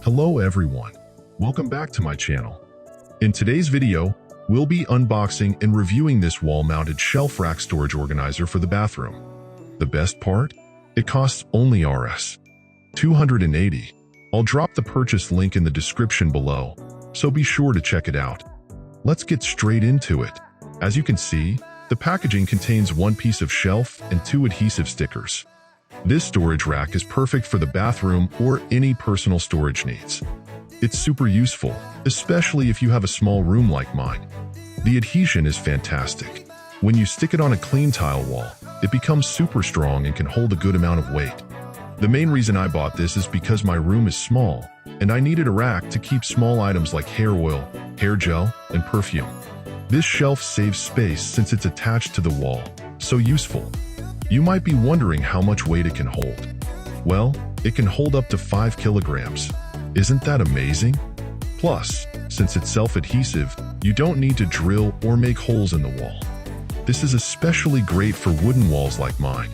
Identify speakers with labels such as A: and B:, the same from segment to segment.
A: Hello everyone, welcome back to my channel. In today's video, we'll be unboxing and reviewing this wall-mounted shelf rack storage organizer for the bathroom. The best part? It costs only Rs. 280. I'll drop the purchase link in the description below, so be sure to check it out. Let's get straight into it. As you can see, the packaging contains one piece of shelf and two adhesive stickers. This storage rack is perfect for the bathroom or any personal storage needs. It's super useful, especially if you have a small room like mine. The adhesion is fantastic. When you stick it on a clean tile wall, it becomes super strong and can hold a good amount of weight. The main reason I bought this is because my room is small, and I needed a rack to keep small items like hair oil, hair gel, and perfume. This shelf saves space since it's attached to the wall, so useful. You might be wondering how much weight it can hold. Well, it can hold up to 5 kilograms. Isn't that amazing? Plus, since it's self-adhesive, you don't need to drill or make holes in the wall. This is especially great for wooden walls like mine.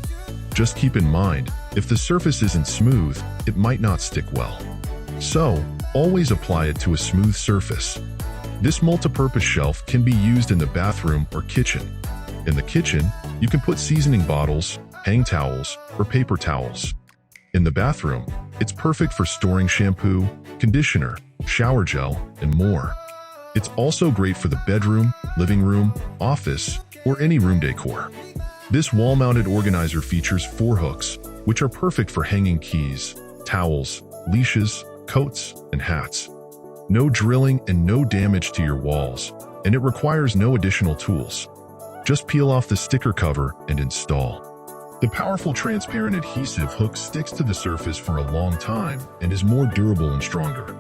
A: Just keep in mind, if the surface isn't smooth, it might not stick well. So, always apply it to a smooth surface. This multi-purpose shelf can be used in the bathroom or kitchen. In the kitchen, you can put seasoning bottles, hang towels, or paper towels. In the bathroom, it's perfect for storing shampoo, conditioner, shower gel, and more. It's also great for the bedroom, living room, office, or any room decor. This wall-mounted organizer features 4 hooks, which are perfect for hanging keys, towels, leashes, coats, and hats. No drilling and no damage to your walls, and it requires no additional tools. Just peel off the sticker cover and install. The powerful transparent adhesive hook sticks to the surface for a long time and is more durable and stronger.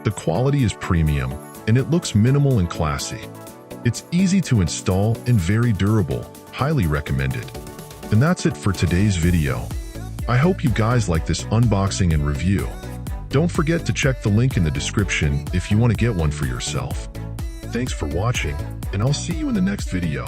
A: The quality is premium, and it looks minimal and classy. It's easy to install and very durable, highly recommended. And that's it for today's video. I hope you guys like this unboxing and review. Don't forget to check the link in the description if you want to get one for yourself. Thanks for watching, and I'll see you in the next video.